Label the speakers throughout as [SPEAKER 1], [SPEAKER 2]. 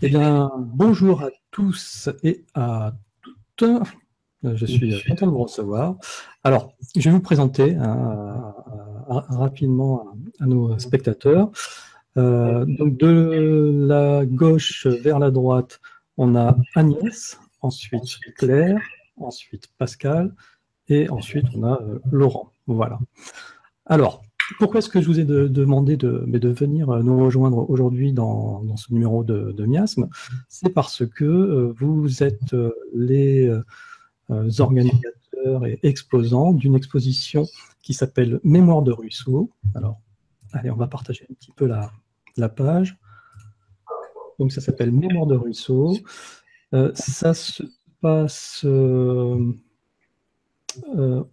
[SPEAKER 1] Eh bien, bonjour à tous et à toutes. Je suis content de vous recevoir. Alors, je vais vous présenter rapidement à nos spectateurs. Donc, de la gauche vers la droite, on a Agnès, ensuite Claire, ensuite Pascal, et ensuite on a Laurent. Voilà. Alors, pourquoi est-ce que je vous ai demandé de venir nous rejoindre aujourd'hui dans ce numéro de Miasme? C'est parce que vous êtes les organisateurs et exposants d'une exposition qui s'appelle Mémoire de Ruisseau. Alors, allez, on va partager un petit peu la page. Donc, ça s'appelle Mémoire de Ruisseau. Ça se passe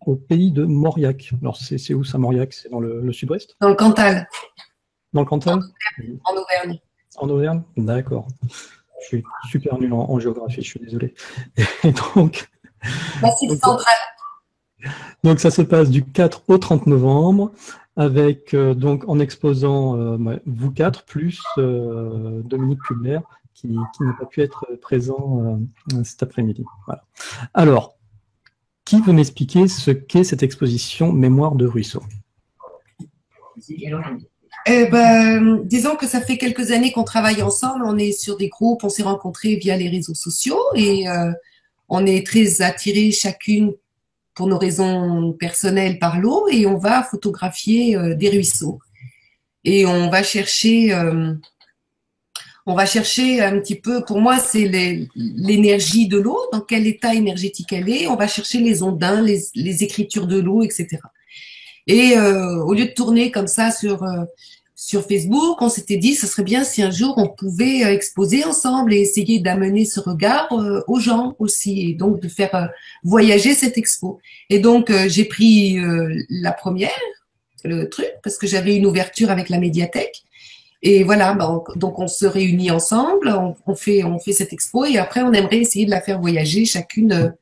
[SPEAKER 1] au pays de Mauriac. Alors, c'est où ça, Mauriac? C'est dans le sud-ouest?
[SPEAKER 2] Dans le Cantal.
[SPEAKER 1] Dans le Cantal?
[SPEAKER 2] En Auvergne.
[SPEAKER 1] En Auvergne? D'accord. Je suis super nul en géographie, je suis désolé. Et donc,
[SPEAKER 2] Massif central.
[SPEAKER 1] Donc, ça se passe du 4 au 30 novembre, avec donc en exposant vous quatre, plus Dominique Kubler, qui n'a pas pu être présent cet après-midi. Voilà. Alors, qui veut m'expliquer ce qu'est cette exposition Mémoire de Ruisseau?
[SPEAKER 2] Disons que ça fait quelques années qu'on travaille ensemble, on est sur des groupes, on s'est rencontrés via les réseaux sociaux et on est très attirés chacune pour nos raisons personnelles par l'eau et on va photographier des ruisseaux. Et on va chercher un petit peu, pour moi c'est l'énergie de l'eau, dans quel état énergétique elle est, on va chercher les ondins, les écritures de l'eau, etc. Et au lieu de tourner comme ça sur Facebook, on s'était dit ce serait bien si un jour on pouvait exposer ensemble et essayer d'amener ce regard aux gens aussi et donc de faire voyager cette expo. Et donc j'ai pris la première, le truc, parce que j'avais une ouverture avec la médiathèque. Et voilà, donc on se réunit ensemble, on fait cette expo et après on aimerait essayer de la faire voyager chacune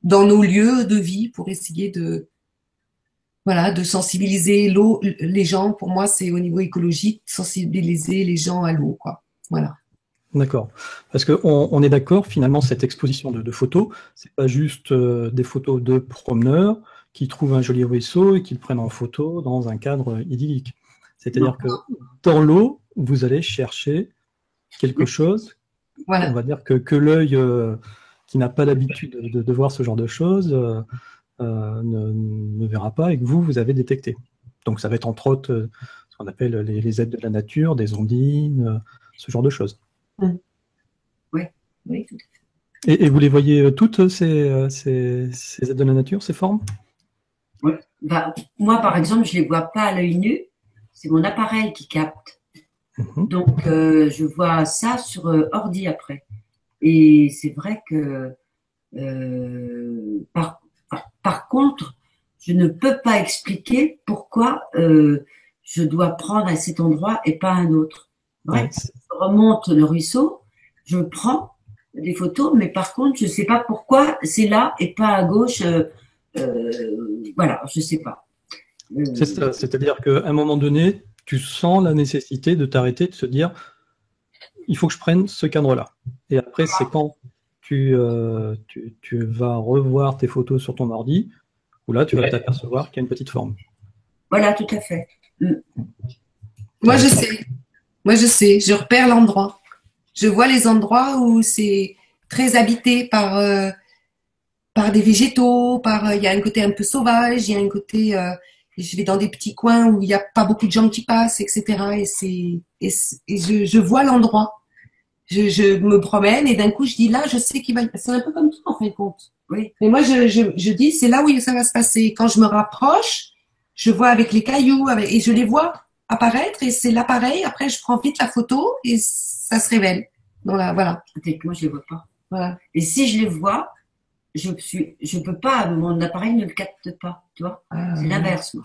[SPEAKER 2] dans nos lieux de vie pour essayer de sensibiliser l'eau, les gens. Pour moi, c'est au niveau écologique, sensibiliser les gens à l'eau, quoi. Voilà.
[SPEAKER 1] D'accord. Parce qu'on est d'accord, finalement, cette exposition de photos, c'est pas juste des photos de promeneurs qui trouvent un joli ruisseau et qui le prennent en photo dans un cadre idyllique. C'est-à-dire que dans l'eau, vous allez chercher quelque chose,
[SPEAKER 2] voilà.
[SPEAKER 1] On va dire que l'œil qui n'a pas l'habitude de voir ce genre de choses ne verra pas et que vous avez détecté. Donc ça va être entre autres ce qu'on appelle les aides de la nature, des ondines, ce genre de choses.
[SPEAKER 2] Oui, tout à
[SPEAKER 1] fait. Et vous les voyez toutes, ces aides de la nature, ces formes?
[SPEAKER 3] Oui. Moi, par exemple, je ne les vois pas à l'œil nu. C'est mon appareil qui capte. Donc, je vois ça sur ordi après. Et c'est vrai que, par contre, je ne peux pas expliquer pourquoi je dois prendre à cet endroit et pas à un autre. Bref, je remonte le ruisseau, je prends des photos, mais par contre, je ne sais pas pourquoi c'est là et pas à gauche. Voilà, je ne sais pas.
[SPEAKER 1] C'est ça, c'est-à-dire qu'à un moment donné, tu sens la nécessité de t'arrêter, de se dire il faut que je prenne ce cadre-là. Et après, c'est quand tu vas revoir tes photos sur ton ordi, où là, tu vas t'apercevoir qu'il y a une petite forme.
[SPEAKER 3] Voilà, tout à fait.
[SPEAKER 2] Moi, je sais, je repère l'endroit. Je vois les endroits où c'est très habité par des végétaux, il y a un côté un peu sauvage, il y a un côté, je vais dans des petits coins où il n'y a pas beaucoup de gens qui passent, etc. Et je vois l'endroit. Je me promène et d'un coup je dis là, je sais qu'il va. C'est un peu comme tout en fin de compte. Oui. Mais moi je dis c'est là où ça va se passer. Quand je me rapproche, je vois avec les cailloux et je les vois apparaître et c'est l'appareil. Après je prends vite la photo et ça se révèle. Voilà.
[SPEAKER 3] Peut-être que moi je les vois pas.
[SPEAKER 2] Voilà.
[SPEAKER 3] Et si je les vois, je peux pas, mon appareil ne le capte pas, tu vois. C'est l'inverse, moi.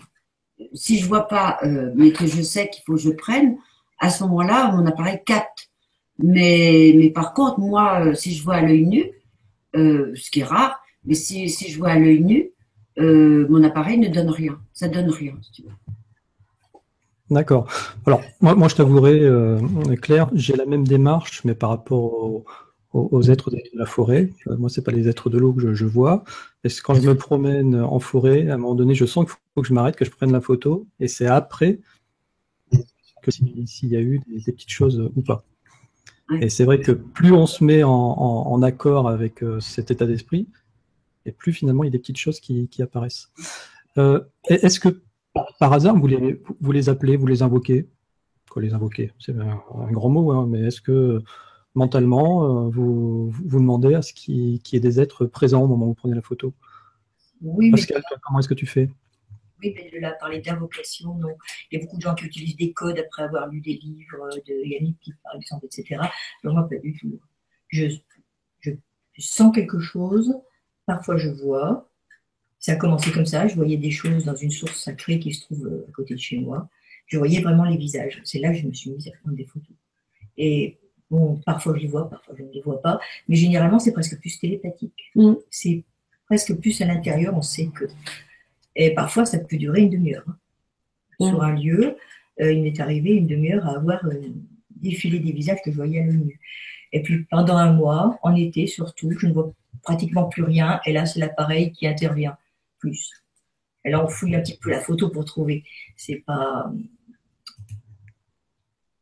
[SPEAKER 3] Si je vois pas, mais que je sais qu'il faut que je prenne, à ce moment-là, mon appareil capte. Mais par contre, moi, si je vois à l'œil nu, ce qui est rare, mais si je vois à l'œil nu, mon appareil ne donne rien. Ça donne rien, si tu veux.
[SPEAKER 1] D'accord. Alors, moi je t'avouerai, Claire, j'ai la même démarche, mais par rapport aux êtres de la forêt. Moi, c'est pas les êtres de l'eau que je vois. Et quand je me promène en forêt, à un moment donné, je sens qu'il faut que je m'arrête, que je prenne la photo, et c'est après que s'il y a eu des petites choses ou pas. Et c'est vrai que plus on se met en accord avec cet état d'esprit, et plus finalement il y a des petites choses qui apparaissent. Est-ce que par hasard vous les appelez, vous les invoquez? Quoi, les invoquer, c'est un grand mot, hein, mais est-ce que mentalement vous demandez à ce qu'il y ait des êtres présents au moment où vous prenez la photo?
[SPEAKER 2] Oui,
[SPEAKER 1] Pascal, comment est-ce que tu fais?
[SPEAKER 4] Oui, mais de là, parler d'invocation, non. Il y a beaucoup de gens qui utilisent des codes après avoir lu des livres de Yannick, par exemple, etc. Alors moi, pas du tout. Je sens quelque chose, parfois je vois. Ça a commencé comme ça, je voyais des choses dans une source sacrée qui se trouve à côté de chez moi. Je voyais vraiment les visages. C'est là que je me suis mise à prendre des photos. Et bon, parfois je les vois, parfois je ne les vois pas. Mais généralement, c'est presque plus télépathique. C'est presque plus à l'intérieur, on sait que. Et parfois, ça peut durer une demi-heure. Sur un lieu, il m'est arrivé une demi-heure à avoir défilé des visages que je voyais à l'œil nu. Et puis pendant un mois, en été surtout, je ne vois pratiquement plus rien. Et là, c'est l'appareil qui intervient plus. Et là, on fouille un petit peu la photo pour trouver. C'est pas.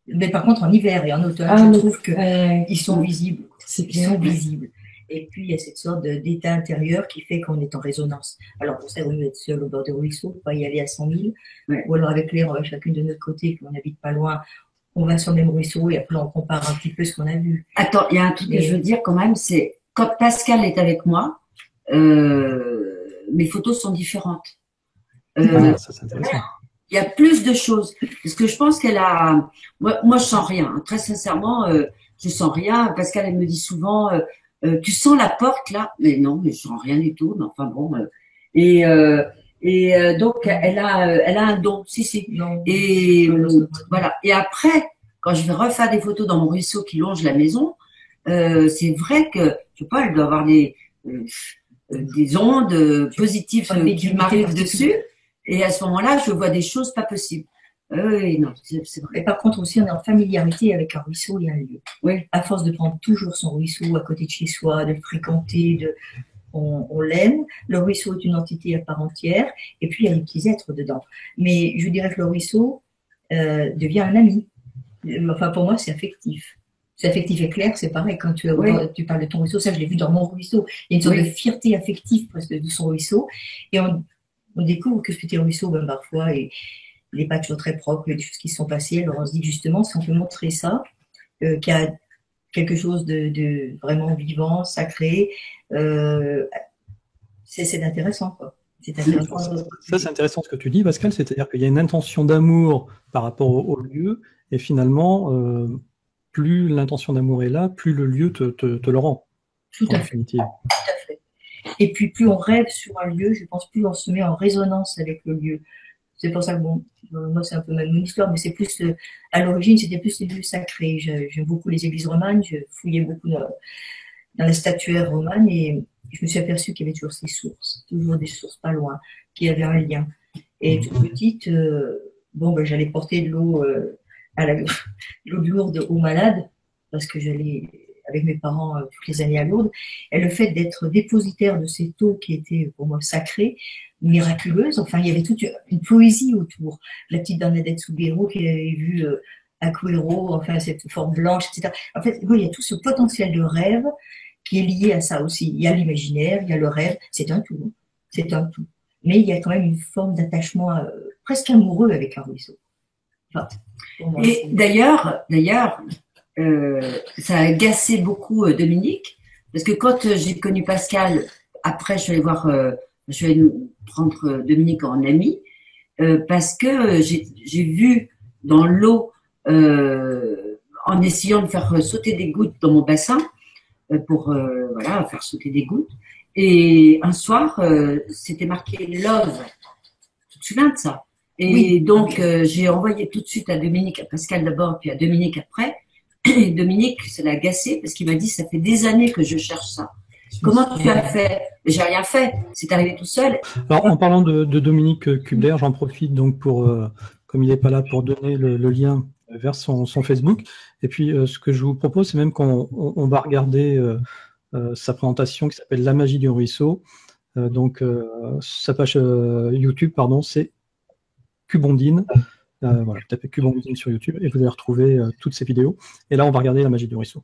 [SPEAKER 4] Mais par contre, en hiver et en automne, je trouve qu'ils sont visibles. Ils sont visibles. Et puis, il y a cette sorte d'état intérieur qui fait qu'on est en résonance. Alors, pour ça, il vaut mieux être seul au bord du ruisseau, pas y aller à 100 000. Ou alors, avec Claire, on va chacune de notre côté, puis on n'habite pas loin, on va sur le même ruisseau et après, on compare un petit peu ce qu'on a vu.
[SPEAKER 3] Attends, il y a un truc que je veux dire quand même, c'est quand Pascal est avec moi, mes photos sont différentes.
[SPEAKER 1] Ça, c'est intéressant.
[SPEAKER 3] Il y a plus de choses. Parce que je pense qu'elle a... Moi, je sens rien. Très sincèrement, je sens rien. Pascal, elle me dit souvent... tu sens la porte là? Mais non, mais je sens rien du tout. Mais enfin bon. Donc elle a un don. Si.
[SPEAKER 4] Non.
[SPEAKER 3] Et voilà. Et après, quand je vais refaire des photos dans mon ruisseau qui longe la maison, c'est vrai que je sais pas, elle doit avoir des ondes positives qui m'arrivent dessus. Et à ce moment-là, je vois des choses pas possibles. Oui, non, c'est vrai.
[SPEAKER 4] Et par contre aussi, on est en familiarité avec un ruisseau et un lieu.
[SPEAKER 3] Oui.
[SPEAKER 4] À force de prendre toujours son ruisseau à côté de chez soi, de le fréquenter, on l'aime. Le ruisseau est une entité à part entière. Et puis, il y a des petits êtres dedans. Mais je dirais que le ruisseau devient un ami. Enfin, pour moi, c'est affectif. C'est affectif et clair, c'est pareil. Quand tu parles de ton ruisseau, ça, je l'ai vu dans mon ruisseau. Il y a une sorte de fierté affective presque de son ruisseau. Et on découvre que ce petit ruisseau, ben, parfois, il n'est pas toujours très propre, il y a des choses qui se sont passées. Alors on se dit justement, si on peut montrer ça, qu'il y a quelque chose de vraiment vivant, sacré, c'est intéressant, quoi. C'est intéressant.
[SPEAKER 1] Ça, c'est intéressant ce que tu dis, Pascal, c'est-à-dire qu'il y a une intention d'amour par rapport au lieu, et finalement, plus l'intention d'amour est là, plus le lieu te le rend.
[SPEAKER 4] Tout à fait. Tout à fait. Et puis, plus on rêve sur un lieu, je pense, plus on se met en résonance avec le lieu. C'est pour ça que, bon, moi, c'est un peu mon histoire, mais c'est plus, à l'origine, c'était plus les lieux sacrés. J'aime beaucoup les églises romanes, je fouillais beaucoup dans la statuaire romane et je me suis aperçue qu'il y avait toujours ces sources, toujours des sources pas loin, qu'il y avait un lien. Et toute petite, j'allais porter de l'eau l'eau de Lourdes aux malades, parce que j'allais avec mes parents toutes les années à Lourdes. Et le fait d'être dépositaire de cette eau qui était pour moi sacrée, miraculeuse, enfin il y avait toute une poésie autour. La petite Bernadette Soubirous qui avait vu Aquero, enfin cette forme blanche, etc. En fait, il y a tout ce potentiel de rêve qui est lié à ça aussi. Il y a l'imaginaire, il y a le rêve, c'est un tout. Mais il y a quand même une forme d'attachement presque amoureux avec un ruisseau. Enfin, moi,
[SPEAKER 3] et d'ailleurs, ça a agacé beaucoup Dominique, parce que quand j'ai connu Pascal, après je suis allée prendre Dominique en ami, parce que j'ai vu dans l'eau, en essayant de faire sauter des gouttes dans mon bassin, pour faire sauter des gouttes, et un soir, c'était marqué Love. Tu te souviens de ça? Et oui, donc, j'ai envoyé tout de suite à Dominique, à Pascal d'abord, puis à Dominique après. Et Dominique, ça l'a agacé parce qu'il m'a dit, ça fait des années que je cherche ça. Comment tu as fait? J'ai rien fait. C'est arrivé tout seul.
[SPEAKER 1] Alors, en parlant de Dominique Kubler, j'en profite donc pour, comme il n'est pas là, pour donner le lien vers son Facebook. Et puis, ce que je vous propose, c'est même qu'on va regarder sa présentation qui s'appelle La magie du ruisseau. Donc, sa page YouTube, pardon, c'est Cubondine. Voilà, tapez Cubondine sur YouTube et vous allez retrouver toutes ces vidéos. Et là, on va regarder La magie du ruisseau.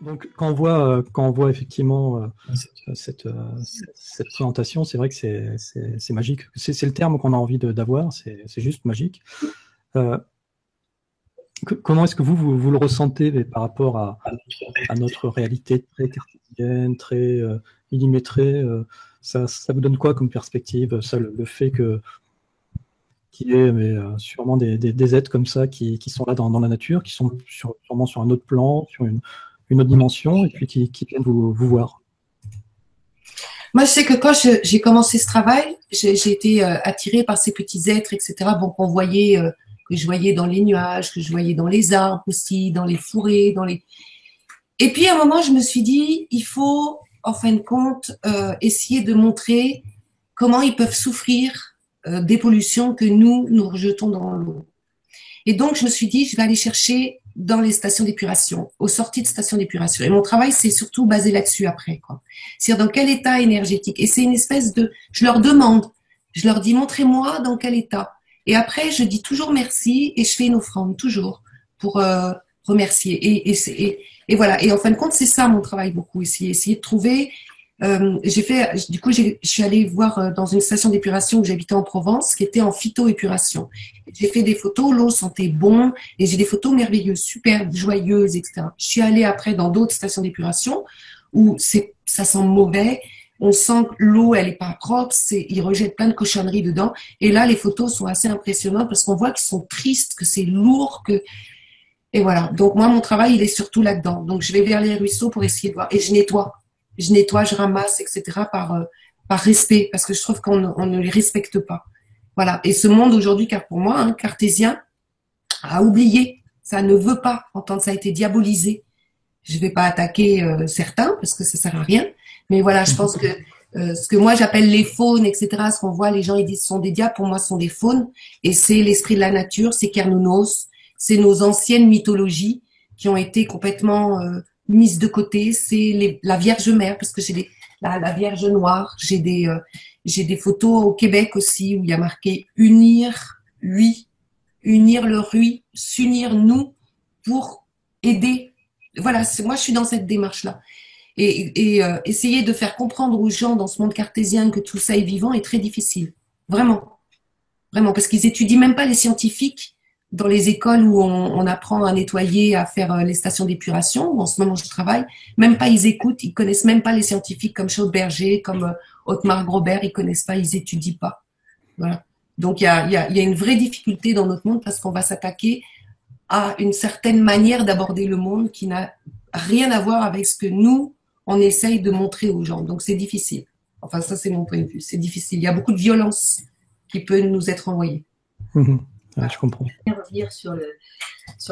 [SPEAKER 1] Donc, quand on voit effectivement cette présentation, c'est vrai que c'est magique. C'est le terme qu'on a envie d'avoir, c'est juste magique. Comment est-ce que vous le ressentez par rapport à notre réalité très cartésienne, très millimétrée ça vous donne quoi comme perspective, ça, le fait qu'il y ait sûrement des êtres comme ça qui sont là dans la nature, qui sont sûrement sur un autre plan, sur une autre dimension, et puis qui viennent vous voir?
[SPEAKER 2] Moi, je sais que quand j'ai commencé ce travail, j'ai été attirée par ces petits êtres, etc. Bon, qu'on voyait, que je voyais dans les nuages, que je voyais dans les arbres aussi, dans les fourrés, Et puis, à un moment, je me suis dit, il faut, en fin de compte, essayer de montrer comment ils peuvent souffrir des pollutions que nous rejetons dans l'eau. Et donc, je me suis dit, je vais aller chercher dans les stations d'épuration, aux sorties de stations d'épuration. Et mon travail, c'est surtout basé là-dessus après, quoi. C'est-à-dire dans quel état énergétique. Et c'est une espèce de, je leur demande, je leur dis, montrez-moi dans quel état. Et après, je dis toujours merci et je fais une offrande, toujours, pour remercier. Et voilà. Et en fin de compte, c'est ça mon travail beaucoup, essayer de trouver. Je suis allée voir dans une station d'épuration où j'habitais en Provence, qui était en phytoépuration. J'ai fait des photos, l'eau sentait bon, et j'ai des photos merveilleuses, superbes, joyeuses, etc. Je suis allée après dans d'autres stations d'épuration où ça sent mauvais. On sent que l'eau, elle est pas propre, ils rejettent plein de cochonneries dedans. Et là, les photos sont assez impressionnantes parce qu'on voit qu'ils sont tristes, que c'est lourd, et voilà. Donc moi, mon travail, il est surtout là-dedans. Donc je vais vers les ruisseaux pour essayer de voir. Et je nettoie, je ramasse, etc. par respect, parce que je trouve qu'on ne les respecte pas. Voilà. Et ce monde aujourd'hui, car pour moi, cartésien, a oublié. Ça ne veut pas entendre. Ça a été diabolisé. Je vais pas attaquer certains parce que ça sert à rien. Mais voilà, je pense que ce que moi j'appelle les faunes, etc., ce qu'on voit, les gens ils disent ce sont des diables, pour moi ce sont des faunes, et c'est l'esprit de la nature, c'est Cernunnos, c'est nos anciennes mythologies qui ont été complètement mises de côté, c'est la Vierge Mère, parce que j'ai la Vierge Noire, j'ai des photos au Québec aussi où il y a marqué unir le rui, s'unir nous pour aider. Voilà, moi je suis dans cette démarche-là. Et essayer de faire comprendre aux gens dans ce monde cartésien que tout ça est vivant est très difficile. Vraiment. Vraiment. Parce qu'ils étudient même pas les scientifiques dans les écoles où on apprend à nettoyer, à faire les stations d'épuration, où en ce moment je travaille. Même pas ils écoutent, ils connaissent même pas les scientifiques comme Chaudberger, comme Otmar Grobert, ils connaissent pas, ils étudient pas. Voilà. Donc il y a une vraie difficulté dans notre monde parce qu'on va s'attaquer à une certaine manière d'aborder le monde qui n'a rien à voir avec ce que nous, on essaye de montrer aux gens. Donc, c'est difficile. Enfin, ça, c'est mon point de vue. C'est difficile. Il y a beaucoup de violence qui peut nous être envoyée.
[SPEAKER 1] Ouais, je comprends.
[SPEAKER 4] Je vais revenir sur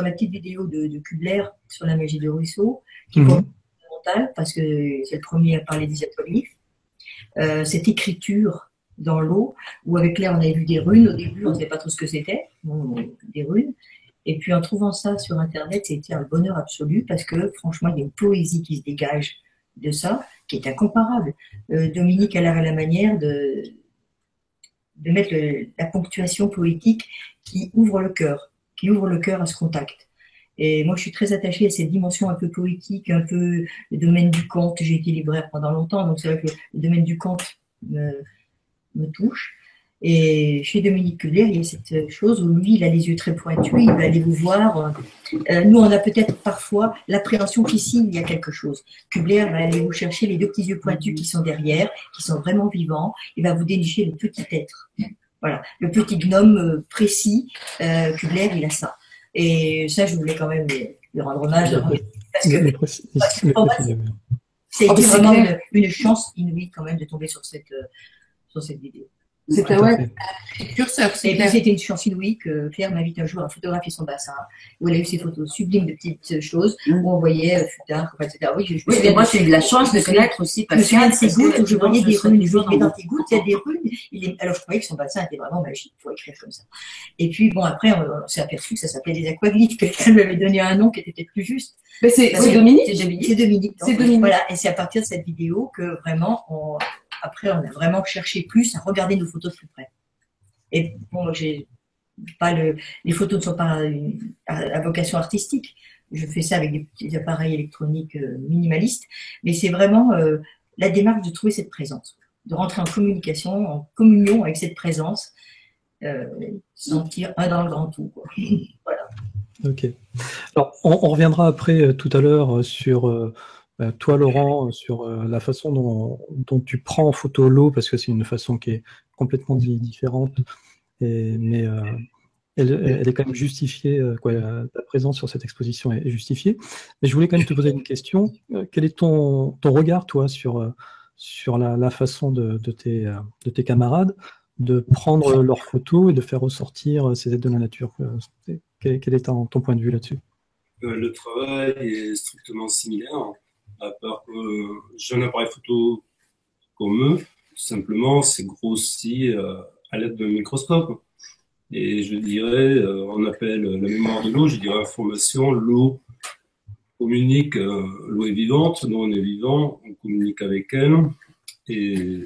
[SPEAKER 4] la petite vidéo de Kubler sur la magie de ruisseau, qui est fondamentale parce que c'est le premier à parler des hiéroglyphes. Cette écriture dans l'eau, où avec Claire, on avait vu des runes. Au début, on ne savait pas trop ce que c'était, des runes. Et puis, en trouvant ça sur Internet, c'était un bonheur absolu parce que, franchement, il y a une poésie qui se dégage de ça, qui est incomparable. Dominique, elle avait la manière de mettre la ponctuation poétique qui ouvre le cœur à ce contact. Et moi, je suis très attachée à cette dimension un peu poétique, un peu le domaine du conte. J'ai été libraire pendant longtemps, donc c'est vrai que le domaine du conte me touche. Et chez Dominique Kubler, il y a cette chose où lui, il a les yeux très pointus, il va aller vous voir. Nous, on a peut-être parfois l'appréhension qu'ici, il y a quelque chose. Kubler va aller vous chercher les deux petits yeux pointus qui sont derrière, qui sont vraiment vivants. Il va vous dénicher le petit être. Voilà, le petit gnome précis. Kubler, il a ça. Et ça, je voulais quand même lui rendre hommage. Parce que c'est vraiment une chance inouïe quand même de tomber sur cette vidéo.
[SPEAKER 2] C'était curseur.
[SPEAKER 4] Et puis c'était une chance inouïe que Claire m'invite un jour à photographier son bassin, où elle a eu ces photos sublimes de petites choses, où on voyait Futard, etc. Oui,
[SPEAKER 3] moi j'ai eu de la chance de connaître aussi
[SPEAKER 4] Pascal. Je me souviens de ces gouttes où je voyais des runes. Je voyais dans tes gouttes, il y a des runes. Alors je croyais que son bassin était vraiment magique pour écrire comme ça. Et puis bon, après on s'est aperçu que ça s'appelait des aquaglyphes. Quelqu'un lui avait donné un nom qui était peut-être plus juste.
[SPEAKER 2] Mais c'est Dominique.
[SPEAKER 4] C'est Dominique. Voilà. Et c'est à partir de cette vidéo que vraiment après, on a vraiment cherché plus à regarder nos photos de plus près. Et bon, les photos ne sont pas à vocation artistique. Je fais ça avec des petits appareils électroniques minimalistes. Mais c'est vraiment la démarche de trouver cette présence, de rentrer en communication, en communion avec cette présence, sentir un dans le grand tout, quoi. Voilà.
[SPEAKER 1] Ok. Alors, on reviendra après tout à l'heure sur toi, Laurent, sur la façon dont tu prends en photo l'eau, parce que c'est une façon qui est complètement différente, mais elle est quand même justifiée, ta présence sur cette exposition est justifiée. Mais je voulais quand même te poser une question. Quel est ton regard, toi, sur la façon de tes camarades de prendre leurs photos et de faire ressortir ces êtres de la nature? Quel est ton point de vue là-dessus?
[SPEAKER 5] Le travail est strictement similaire, à part que j'ai un appareil photo comme eux, simplement c'est grossi à l'aide d'un microscope. Et je dirais, on appelle la mémoire de l'eau, je dirais information, l'eau communique, l'eau est vivante, nous on est vivant, on communique avec elle, et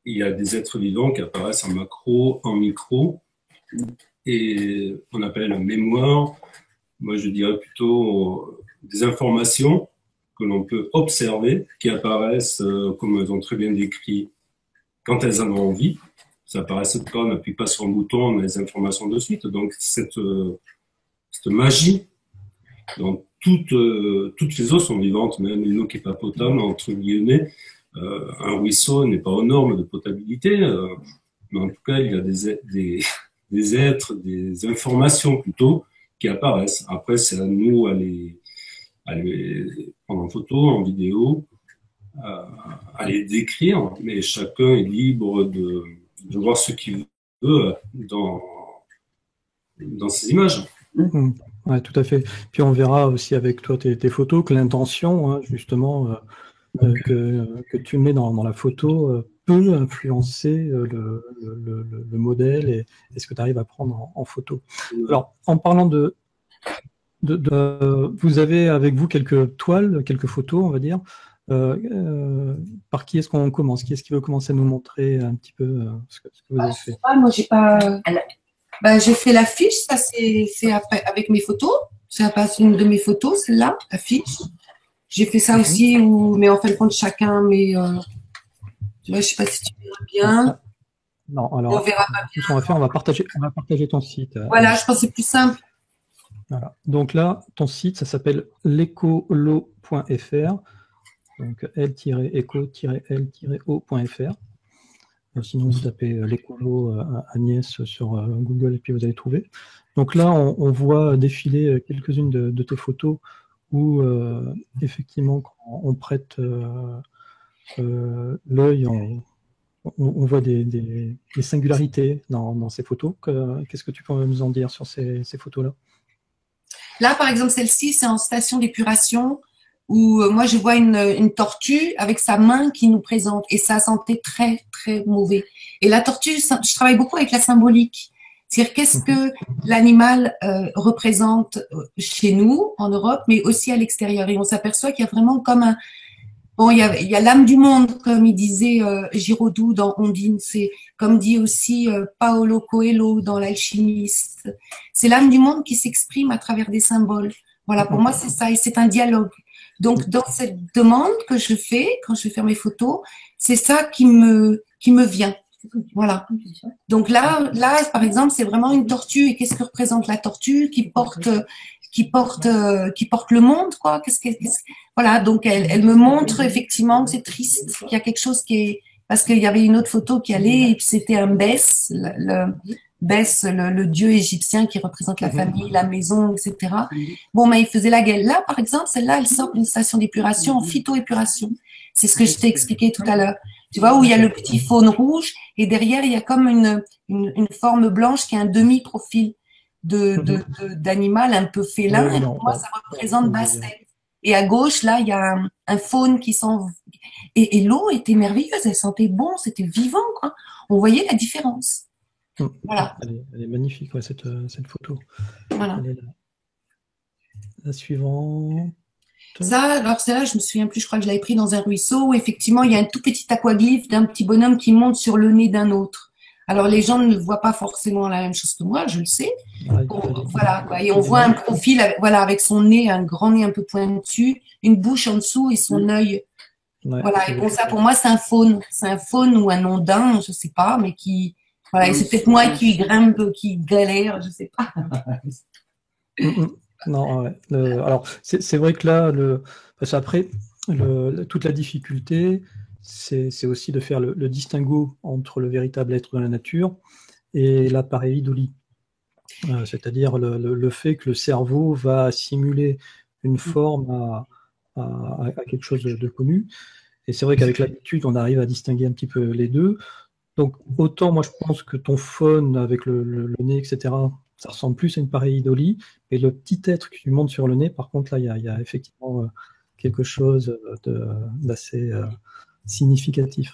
[SPEAKER 5] il y a des êtres vivants qui apparaissent en macro, en micro, et on appelle mémoire, moi je dirais plutôt des informations que l'on peut observer, qui apparaissent, comme elles ont très bien décrit, quand elles en ont envie. Ça apparaît pas, on n'appuie pas sur un bouton, on a les informations de suite. Donc cette magie, donc toutes les eaux sont vivantes, même une eau qui n'est pas potable, entre guillemets. Un ruisseau n'est pas aux normes de potabilité, mais en tout cas, il y a des êtres, des informations plutôt, qui apparaissent. Après, c'est à nous à les prendre en photo, en vidéo, à les décrire, mais chacun est libre de voir ce qu'il veut dans ces images.
[SPEAKER 1] Ouais, tout à fait. Puis on verra aussi avec toi tes photos que l'intention, hein, justement, que tu mets dans la photo peut influencer le modèle et ce que tu arrives à prendre en photo. Alors, en parlant vous avez avec vous quelques toiles, quelques photos, on va dire. Par qui est-ce qu'on commence? Qui est-ce qui veut commencer à nous montrer un petit peu ce que vous avez fait?
[SPEAKER 2] Moi, j'ai pas. J'ai fait l'affiche, ça c'est après avec mes photos. C'est une de mes photos, celle-là, l'affiche. J'ai fait ça aussi, mais en fin de compte, chacun, mais tu vois, je sais pas si tu verras bien.
[SPEAKER 1] Non, alors,
[SPEAKER 2] on verra pas bien.
[SPEAKER 1] Ce qu'on va faire, on va partager ton site.
[SPEAKER 2] Voilà, je pense que c'est plus simple.
[SPEAKER 1] Voilà. Donc là, ton site, ça s'appelle lecolo.fr. Donc l-eco-l-o.fr. Sinon, vous tapez l'écolo Agnès sur Google et puis vous allez trouver. Donc là, on voit défiler quelques-unes de tes photos où, effectivement, quand on prête l'œil, on voit des singularités dans ces photos. Qu'est-ce que tu peux nous en dire sur ces photos-là?
[SPEAKER 2] Là, par exemple, celle-ci, c'est en station d'épuration où moi, je vois une tortue avec sa main qui nous présente et ça sentait très, très mauvais. Et la tortue, je travaille beaucoup avec la symbolique. C'est-à-dire qu'est-ce que l'animal représente chez nous, en Europe, mais aussi à l'extérieur. Et on s'aperçoit qu'il y a vraiment comme un... Bon, il y a l'âme du monde, comme il disait Giraudoux dans Ondine. C'est comme dit aussi Paolo Coelho dans L'Alchimiste. C'est l'âme du monde qui s'exprime à travers des symboles. Voilà, pour moi, c'est ça. Et c'est un dialogue. Donc, dans cette demande que je fais, quand je vais faire mes photos, c'est ça qui me vient. Voilà. Donc là, par exemple, c'est vraiment une tortue. Et qu'est-ce que représente la tortue qui porte le monde, quoi. Voilà. Donc, elle me montre effectivement que c'est triste, qu'il y a quelque chose qui est, parce qu'il y avait une autre photo qui allait, et puis c'était un Bès, le dieu égyptien qui représente la famille, la maison, etc. Bon, mais il faisait la gueule. Là, par exemple, celle-là, elle sort d'une station d'épuration en phytoépuration. C'est ce que je t'ai expliqué tout à l'heure. Tu vois, où il y a le petit faune rouge et derrière, il y a comme une forme blanche qui a un demi-profil d'animal un peu félin. Et pour moi, ça représente Bastet. Et à gauche, là, il y a un faune qui sent... Et l'eau était merveilleuse, elle sentait bon, c'était vivant, quoi. On voyait la différence. Voilà.
[SPEAKER 1] Elle est magnifique, ouais, cette photo.
[SPEAKER 2] Voilà.
[SPEAKER 1] La suivante.
[SPEAKER 2] Ça, alors c'est là, je me souviens plus, je crois que je l'avais pris dans un ruisseau où effectivement il y a un tout petit aquaglyphe d'un petit bonhomme qui monte sur le nez d'un autre. Alors les gens ne voient pas forcément la même chose que moi, je le sais. Voilà, et on voit un profil, avec son nez, un grand nez un peu pointu, une bouche en dessous et son œil. Ouais, voilà, et bon, ça pour moi c'est un faune ou un ondin, je sais pas, mais qui, voilà, et c'est peut-être moi qui grimpe, qui galère, je sais pas.
[SPEAKER 1] Non, ouais. Alors c'est vrai que là, parce qu'après, toute la difficulté, c'est aussi de faire le distinguo entre le véritable être de la nature et la pareidolie. C'est-à-dire le fait que le cerveau va simuler une forme à quelque chose de connu. Et c'est vrai qu'avec l'habitude, on arrive à distinguer un petit peu les deux. Donc, autant moi je pense que ton faune avec le nez, etc., ça ressemble plus à une pareidolie. Et le petit être qui monte sur le nez, par contre, là, il y a effectivement quelque chose d'assez significatif.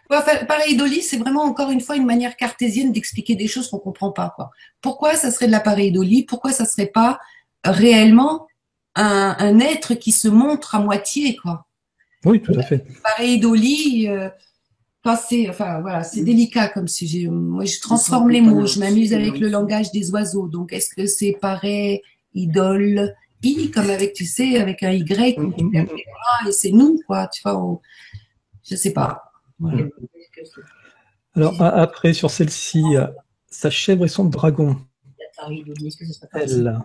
[SPEAKER 2] Ouais, enfin, pareidolie, c'est vraiment encore une fois une manière cartésienne d'expliquer des choses qu'on ne comprend pas, quoi. Pourquoi ça serait de la pareidolie? Pourquoi ça ne serait pas réellement un être qui se montre à moitié, quoi?
[SPEAKER 1] Oui, tout à fait.
[SPEAKER 2] Pareidolie, enfin voilà, c'est délicat comme sujet. Moi, je transforme les mots, je m'amuse avec le langage des oiseaux. Donc, est-ce que c'est pareil, idole, i, comme avec, tu sais, avec un y, où tu perds les bras et c'est nous, quoi, tu vois, je sais pas. Voilà.
[SPEAKER 1] Alors, après, sur celle-ci, sa chèvre et son dragon. Elle.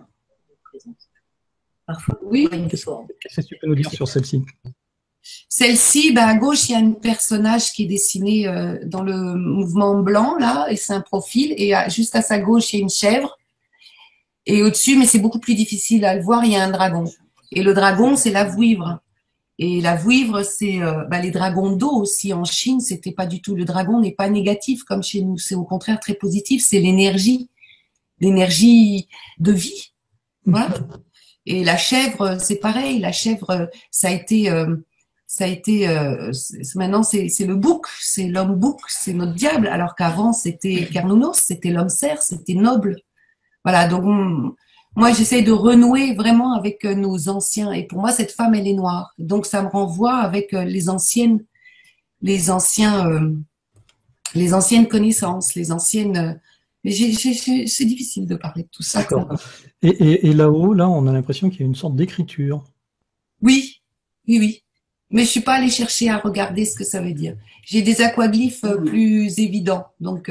[SPEAKER 4] Parfois,
[SPEAKER 2] Oui.
[SPEAKER 1] Qu'est-ce que tu peux nous dire sur celle-ci?
[SPEAKER 2] Celle-ci, ben, à gauche, il y a un personnage qui est dessiné dans le mouvement blanc, là, et c'est un profil. Et juste à sa gauche, il y a une chèvre. Et au-dessus, mais c'est beaucoup plus difficile à le voir, il y a un dragon. Et le dragon, c'est la vouivre. Et la vouivre, c'est les dragons d'eau aussi. En Chine, c'était pas du tout. Le dragon n'est pas négatif comme chez nous. C'est au contraire très positif. C'est l'énergie de vie. Voilà. Et la chèvre, c'est pareil. La chèvre, maintenant c'est le bouc, c'est l'homme bouc, c'est notre diable. Alors qu'avant c'était Carnounos, c'était l'homme cerf, c'était noble. Voilà. Donc moi j'essaie de renouer vraiment avec nos anciens. Et pour moi cette femme elle est noire. Donc ça me renvoie avec les anciennes connaissances, les anciennes. C'est difficile de parler de tout ça.
[SPEAKER 1] D'accord. Et là-haut, là, on a l'impression qu'il y a une sorte d'écriture.
[SPEAKER 2] Oui. Mais je suis pas allée chercher à regarder ce que ça veut dire. J'ai des aquaglyphes plus évidents. Donc,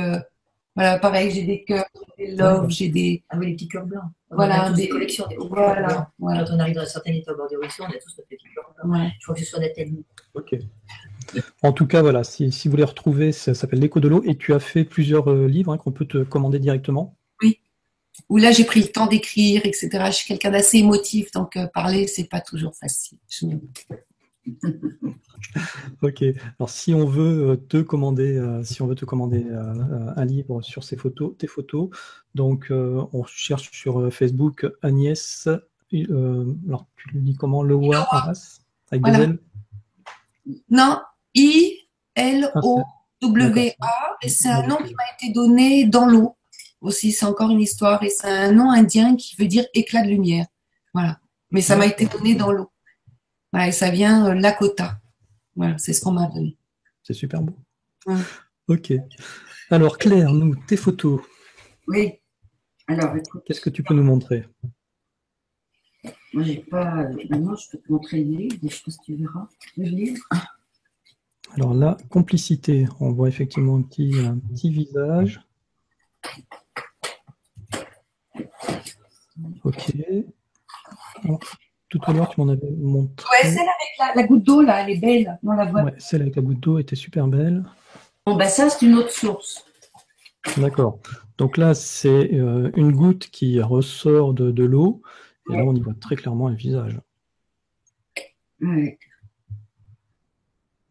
[SPEAKER 2] voilà, pareil, j'ai des cœurs, des loves, j'ai des...
[SPEAKER 4] Ah oui, les petits cœurs blancs.
[SPEAKER 2] Voilà,
[SPEAKER 4] des collections. Des
[SPEAKER 2] voilà.
[SPEAKER 4] Quand on arrive dans un certain état d'horizon, on a tous notre petit cœur blanc.
[SPEAKER 2] Ouais.
[SPEAKER 4] Je crois que ce soit Nathalie.
[SPEAKER 1] Ok. En tout cas, voilà, si vous voulez retrouver, ça s'appelle L'écho de l'eau, et tu as fait plusieurs livres qu'on peut te commander directement.
[SPEAKER 2] Oui. Où là, j'ai pris le temps d'écrire, etc. Je suis quelqu'un d'assez émotif, donc parler, c'est pas toujours facile.
[SPEAKER 1] Ok. Alors, si on veut te commander, un livre sur tes photos, donc on cherche sur Facebook Agnès. Alors, tu le dis comment? Lewa Arras avec des L.
[SPEAKER 2] Non, I-L-O-W-A, et c'est un nom qui m'a été donné dans l'eau. Aussi, c'est encore une histoire, et c'est un nom indien qui veut dire éclat de lumière. Voilà. Mais ça m'a été donné dans l'eau. Voilà, et ça vient Lakota. Voilà, c'est ce qu'on m'a donné.
[SPEAKER 1] C'est super beau.
[SPEAKER 2] Ouais.
[SPEAKER 1] Ok. Alors, Claire, tes photos.
[SPEAKER 3] Oui. Alors, écoute.
[SPEAKER 1] Qu'est-ce que tu peux nous montrer?
[SPEAKER 3] Moi, j'ai pas. Maintenant, je peux te montrer le livre, je sais pas si tu verras. Le livre.
[SPEAKER 1] Alors là, complicité. On voit effectivement un petit visage. Ok. Alors, tout à l'heure, tu m'en avais montré.
[SPEAKER 2] Ouais, celle avec la goutte d'eau, là, elle est belle. On la voit.
[SPEAKER 1] Ouais, celle avec la goutte d'eau était super belle.
[SPEAKER 3] Bon, ben ça, c'est une autre source.
[SPEAKER 1] D'accord. Donc là, c'est une goutte qui ressort de l'eau. Et là, on y voit très clairement un visage.
[SPEAKER 3] Ouais.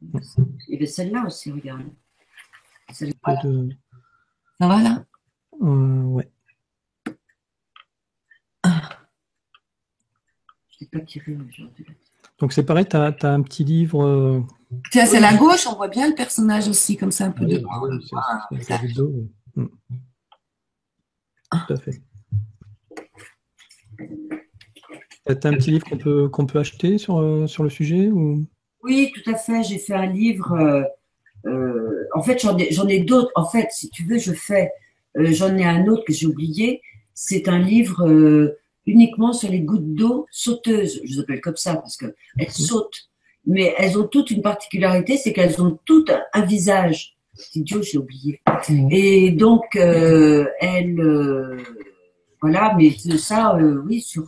[SPEAKER 3] Il y avait celle-là aussi, regarde.
[SPEAKER 2] Ça va, là?
[SPEAKER 1] Ouais.
[SPEAKER 3] Je n'ai pas tiré aujourd'hui.
[SPEAKER 1] Donc c'est pareil, tu as un petit livre.
[SPEAKER 2] Tiens, c'est la gauche, on voit bien le personnage aussi, comme ça, un peu
[SPEAKER 1] Oui,
[SPEAKER 2] de.
[SPEAKER 1] c'est la goutte d'eau. Tout à fait. Tu as un petit livre qu'on peut acheter sur le sujet ou...
[SPEAKER 3] Oui, tout à fait. J'ai fait un livre. En fait, j'en ai d'autres. En fait, si tu veux, j'en ai un autre que j'ai oublié. C'est un livre uniquement sur les gouttes d'eau sauteuses. Je les appelle comme ça parce que elles sautent. Mais elles ont toutes une particularité, c'est qu'elles ont toutes un visage. C'est idiot, j'ai oublié. Et donc, voilà. Mais ça, oui, sur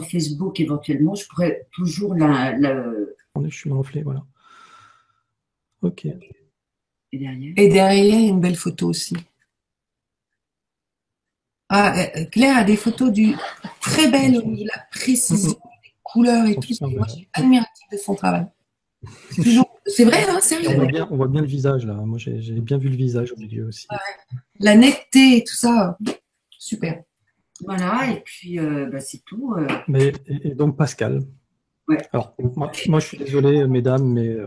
[SPEAKER 3] Facebook éventuellement, je pourrais toujours
[SPEAKER 1] Je suis le reflet, voilà. Ok.
[SPEAKER 3] Et derrière,
[SPEAKER 2] il y a une belle photo aussi. Claire a des photos très belles, où la précision des couleurs et tout. Moi, je suis admirative de son travail. C'est vrai, hein, sérieux.
[SPEAKER 1] On voit bien le visage, là. Moi, j'ai bien vu le visage au milieu aussi.
[SPEAKER 2] Ouais. La netteté, tout ça, super.
[SPEAKER 3] Voilà, et puis c'est tout.
[SPEAKER 1] Et donc Pascal.
[SPEAKER 3] Ouais.
[SPEAKER 1] Alors, moi, je suis désolé, mesdames, mais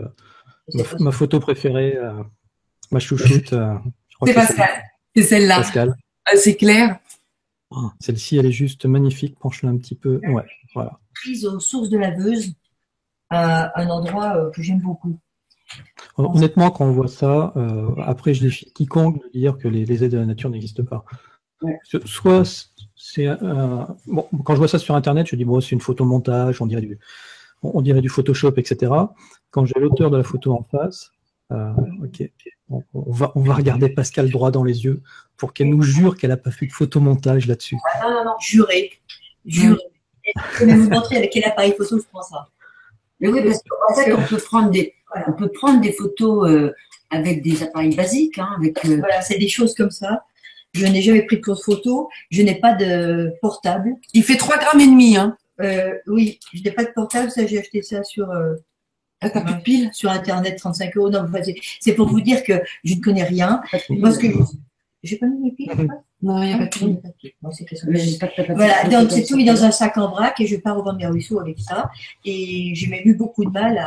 [SPEAKER 1] ma photo préférée, ma chouchoute, je crois
[SPEAKER 2] c'est
[SPEAKER 1] que
[SPEAKER 2] Pascal. C'est celle-là.
[SPEAKER 1] Pascal.
[SPEAKER 2] C'est clair.
[SPEAKER 1] Celle-ci, elle est juste magnifique. Penche-la un petit peu. Ouais, voilà.
[SPEAKER 4] Prise aux sources de la Veuse, un endroit que j'aime beaucoup.
[SPEAKER 1] Honnêtement, quand on voit ça, après, je défie quiconque de dire que les aides de la nature n'existent pas.
[SPEAKER 3] Ouais.
[SPEAKER 1] Soit c'est bon, quand je vois ça sur Internet, je dis bon, c'est une photomontage, on dirait du Photoshop, etc. Quand j'ai l'auteur de la photo en face, ok, on va regarder Pascal droit dans les yeux pour qu'elle nous jure qu'elle n'a pas fait de photomontage là-dessus.
[SPEAKER 4] Non, juré. Je vais vous montrer avec quel appareil photo je prends ça.
[SPEAKER 3] Mais oui, parce qu'en fait, on peut prendre des photos avec des appareils basiques. Hein,
[SPEAKER 4] Voilà, c'est des choses comme ça. Je n'ai jamais pris de photo. Je n'ai pas de portable.
[SPEAKER 2] Il fait 3,5 grammes, hein.
[SPEAKER 4] Oui, je n'ai pas de portable. Ça, j'ai acheté ça sur sur Internet, 35 €. Non, c'est pour vous dire que je ne connais rien. Parce que j'ai pas mis mes piles.
[SPEAKER 2] Non, il n'y a pas de pile.
[SPEAKER 4] Bon, voilà, donc c'est tout mis dans un sac en vrac et je pars au vent de mes ruisseaux avec ça. Et j'ai même eu beaucoup de mal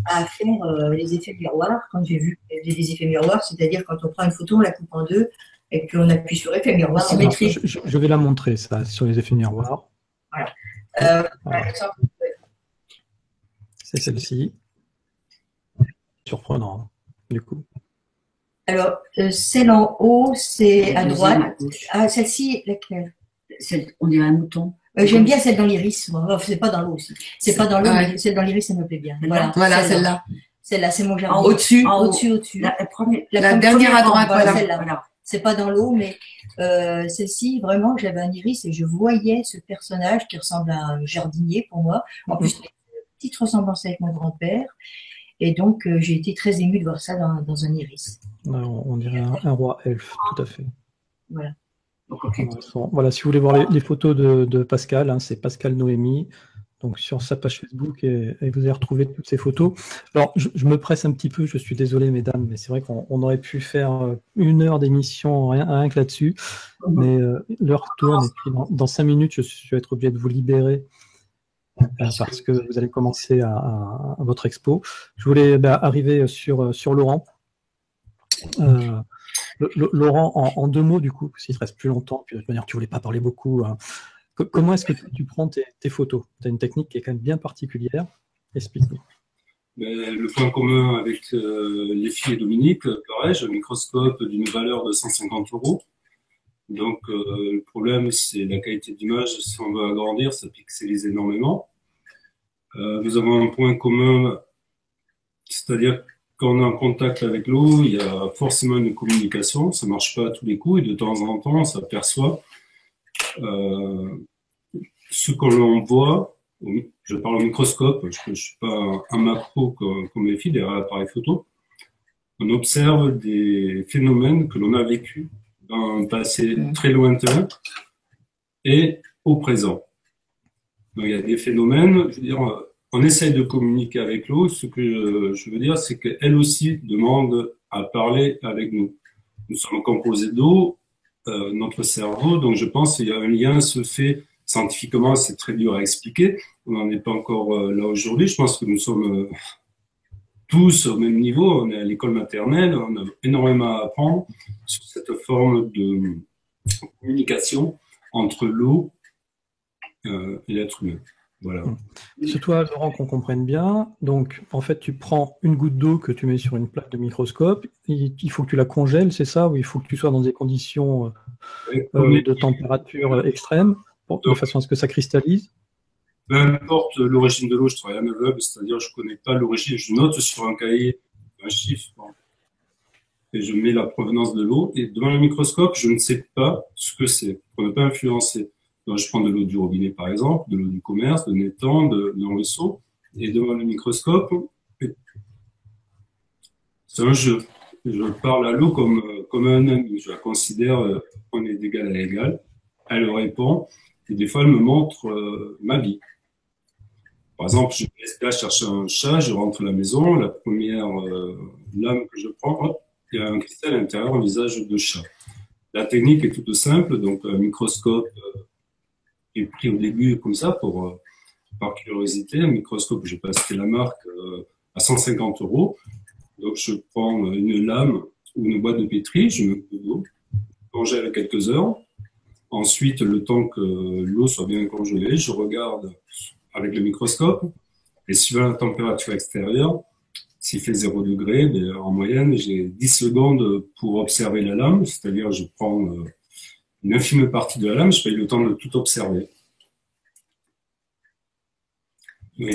[SPEAKER 4] à faire les effets miroirs quand j'ai vu les effets miroirs, c'est-à-dire quand on prend une photo, on la coupe en deux et puis on appuie sur effet miroir.
[SPEAKER 1] Je vais la montrer, ça, sur les effets miroirs.
[SPEAKER 4] Voilà.
[SPEAKER 1] Voilà. C'est celle-ci. Surprenant, hein, du coup.
[SPEAKER 4] Alors, celle en haut, c'est à droite. Ah, celle-ci, laquelle?
[SPEAKER 3] On dirait un mouton.
[SPEAKER 4] J'aime bien celle dans l'iris. C'est pas dans l'eau aussi. C'est pas dans l'eau, mais celle dans l'iris, ça me plaît bien.
[SPEAKER 2] Voilà, celle-là.
[SPEAKER 4] Celle-là, c'est mon jardin.
[SPEAKER 2] Au-dessus.
[SPEAKER 4] Au-dessus.
[SPEAKER 2] La dernière à droite, voilà.
[SPEAKER 4] Celle-là. C'est pas dans l'eau, mais celle-ci, vraiment, j'avais un iris et je voyais ce personnage qui ressemble à un jardinier pour moi. En plus, il y a une petite ressemblance avec mon grand-père. Et donc, j'ai été très émue de voir ça dans un iris.
[SPEAKER 1] On dirait un roi elfe, tout à fait.
[SPEAKER 4] Voilà.
[SPEAKER 1] Voilà, si vous voulez voir les photos de Pascal, hein, c'est Pascal Noémie, donc sur sa page Facebook, et vous allez retrouver toutes ces photos. Alors, je me presse un petit peu, je suis désolé, mesdames, mais c'est vrai qu'on aurait pu faire 1 heure d'émission rien que là-dessus, mais l'heure tourne, et puis dans 5 minutes, je vais être obligé de vous libérer. Parce que vous allez commencer à votre expo. Je voulais arriver sur Laurent. Laurent, en 2 mots, du coup, s'il te reste plus longtemps, puis de toute manière, tu voulais pas parler beaucoup. Hein. Comment est-ce que tu prends tes photos? Tu as une technique qui est quand même bien particulière. Explique-nous.
[SPEAKER 5] Le point commun avec les filles et Dominique, pareil, j'ai un microscope d'une valeur de 150 €. Donc, le problème, c'est la qualité d'image. Si on veut agrandir, ça pixelise énormément. Nous avons un point commun, c'est-à-dire quand on est en contact avec l'eau, il y a forcément une communication. Ça marche pas à tous les coups et de temps en temps, on s'aperçoit ce que l'on voit. Je parle au microscope, parce que je suis pas un macro comme les filles derrière l'appareil photo. On observe des phénomènes que l'on a vécus dans un passé très lointain et au présent. Donc, il y a des phénomènes, je veux dire, on essaye de communiquer avec l'eau. Ce que je veux dire, c'est qu'elle aussi demande à parler avec nous. Nous sommes composés d'eau, notre cerveau, donc je pense qu'il y a un lien se fait scientifiquement, c'est très dur à expliquer. On n'en est pas encore là aujourd'hui. Je pense que nous sommes tous au même niveau. On est à l'école maternelle, on a énormément à apprendre sur cette forme de communication entre l'eau et l'être humain. Voilà.
[SPEAKER 1] C'est toi, Laurent, qu'on comprenne bien. Donc, en fait, tu prends une goutte d'eau que tu mets sur une plaque de microscope. Il faut que tu la congèles, c'est ça? Ou il faut que tu sois dans des conditions de température extrême, de façon à ce que ça cristallise?
[SPEAKER 5] Peu importe l'origine de l'eau, je travaille à l'aveugle, c'est-à-dire je ne connais pas l'origine. Je note sur un cahier un chiffre et je mets la provenance de l'eau. Et devant le microscope, je ne sais pas ce que c'est pour ne pas influencer. Donc, je prends de l'eau du robinet, par exemple, de l'eau du commerce, de l'étang, d'un ruisseau, et devant le microscope, c'est un jeu. Je parle à l'eau comme un ami. Je la considère, on est d'égal à égal. Elle répond, et des fois, elle me montre ma vie. Par exemple, je vais chercher un chat, je rentre à la maison, la première lame que je prends, hop, il y a un cristal à l'intérieur, un visage de chat. La technique est toute simple, donc un microscope est pris au début comme ça par curiosité, un microscope, je vais pas citer la marque, à 150 €. Donc je prends une lame ou une boîte de pétri, je mets de l'eau, congèle quelques heures. Ensuite, le temps que l'eau soit bien congelée, je regarde avec le microscope et suivant la température extérieure, S'il fait 0 degré, ben, en moyenne, j'ai 10 secondes pour observer la lame, c'est-à-dire je prends une infime partie de la lame, je paye le temps de tout observer. Oui.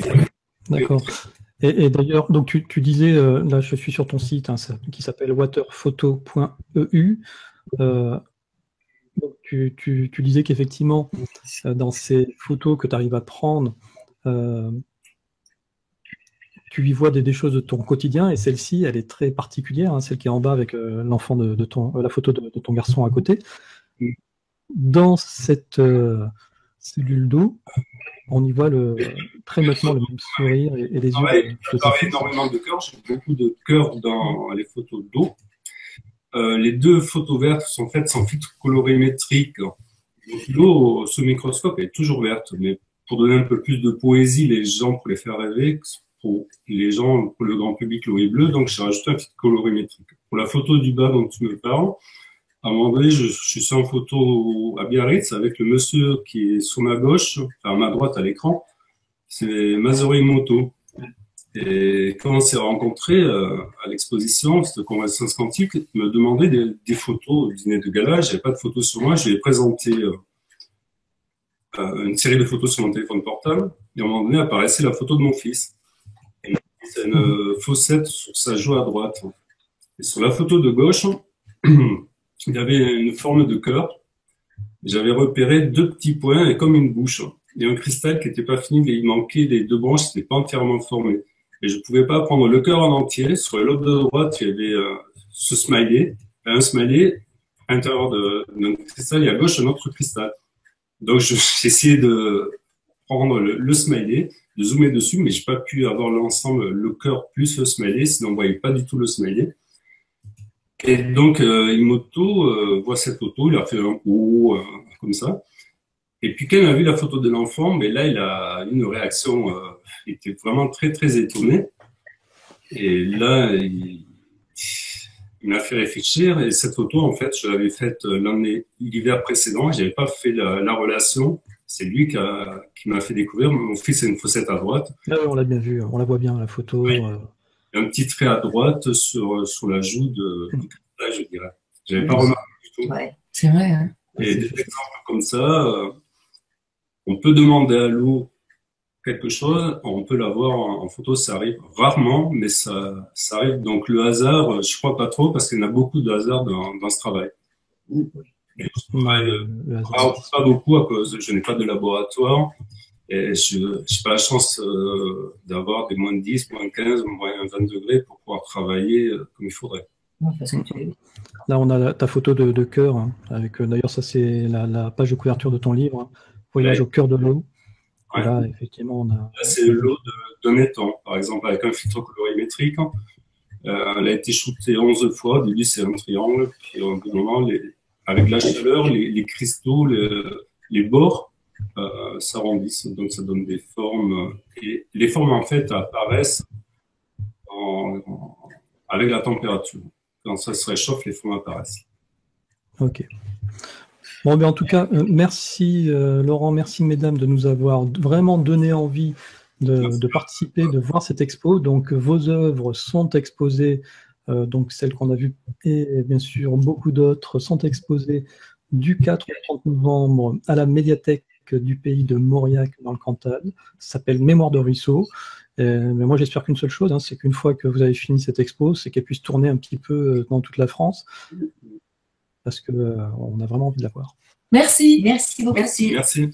[SPEAKER 1] D'accord. Et d'ailleurs, donc tu disais, là je suis sur ton site, hein, qui s'appelle waterphoto.eu. Donc tu disais qu'effectivement, dans ces photos que tu arrives à prendre, tu y vois des choses de ton quotidien, et celle-ci, elle est très particulière, hein, celle qui est en bas avec l'enfant la photo de ton garçon à côté. Dans cette cellule d'eau, on y voit très nettement le même sourire et les yeux
[SPEAKER 5] Je parle énormément de cœur, j'ai beaucoup de cœur dans les photos d'eau. Les 2 photos vertes sont faites sans filtre colorimétrique. L'eau sous microscope est toujours verte, mais pour donner un peu plus de poésie, les gens, pour les faire rêver, pour les gens, pour le grand public, l'eau est bleue, donc j'ai rajouté un filtre colorimétrique. Pour la photo du bas dont tu me parles, à un moment donné, je suis sur une photo à Biarritz avec le monsieur qui est sur ma gauche, enfin à ma droite à l'écran, c'est Masaru Emoto. Et quand on s'est rencontrés à l'exposition, cette convention quantique, il me demandait des photos au dîner de gala. J'avais pas de photos sur moi, je lui ai présenté une série de photos sur mon téléphone portable. Et à un moment donné, apparaissait la photo de mon fils. C'est une fossette sur sa joue à droite. Et sur la photo de gauche, il y avait une forme de cœur. J'avais repéré 2 petits points et comme une bouche. Et un cristal qui n'était pas fini, mais il manquait les 2 branches, qui n'étaient pas entièrement formées. Et je ne pouvais pas prendre le cœur en entier. Sur le lobe de droite, il y avait ce smiley, un smiley à l'intérieur d'un cristal et à gauche un autre cristal. Donc j'ai essayé de prendre le smiley, de zoomer dessus, mais j'ai pas pu avoir l'ensemble, le cœur plus le smiley, sinon on voyait pas du tout le smiley. Et donc Emoto voit cette photo, il a fait un oh comme ça. Et puis quand il a vu la photo de l'enfant, mais là il a eu une réaction, il était vraiment très très étonné. Et là il m'a fait réfléchir. Et cette photo en fait, je l'avais faite l'hiver précédent, j'avais pas fait la relation. C'est lui qui m'a fait découvrir. Mon fils a une fossette à droite.
[SPEAKER 1] Ah oui, on l'a bien vu, on la voit bien la photo.
[SPEAKER 5] Oui. Un petit trait à droite sur la joue du cristal, je dirais. J'avais pas remarqué du tout.
[SPEAKER 2] Ouais, c'est vrai. Hein.
[SPEAKER 5] Et des exemples comme ça, on peut demander à l'eau quelque chose, on peut l'avoir en photo, ça arrive rarement, mais ça arrive. Donc le hasard, je crois pas trop, parce qu'il y en a beaucoup de hasard dans ce travail. Et pas beaucoup à cause je n'ai pas de laboratoire et je n'ai pas la chance d'avoir des moins de 10, moins de 15, moins de 20 degrés pour pouvoir travailler comme il faudrait.
[SPEAKER 1] Là, on a ta photo de cœur, hein, avec d'ailleurs, ça c'est la page de couverture de ton livre, hein, Voyage au cœur de l'eau.
[SPEAKER 5] Ouais.
[SPEAKER 1] Là, effectivement, on a.
[SPEAKER 5] Là, c'est l'eau d'un étang, par exemple, avec un filtre colorimétrique. Elle a été shootée 11 fois. Au début, c'est un triangle, puis au bout d'un moment, avec la chaleur, les cristaux, les bords s'arrondissent, donc ça donne des formes. Et les formes, en fait, apparaissent avec la température. Quand ça se réchauffe, les formes apparaissent.
[SPEAKER 1] Ok. Bon, ben en tout cas, merci Laurent, merci mesdames de nous avoir vraiment donné envie de participer, de voir cette expo. Donc vos œuvres sont exposées, donc celles qu'on a vues et bien sûr beaucoup d'autres sont exposées du 4 au 30 novembre à la médiathèque du pays de Mauriac dans le Cantal. Ça s'appelle Mémoire de ruisseau. Mais moi j'espère qu'une seule chose, hein, c'est qu'une fois que vous avez fini cette expo, c'est qu'elle puisse tourner un petit peu dans toute la France. Parce qu'on a vraiment envie de la voir.
[SPEAKER 2] Merci.
[SPEAKER 3] Merci beaucoup.
[SPEAKER 2] Merci.
[SPEAKER 5] Merci.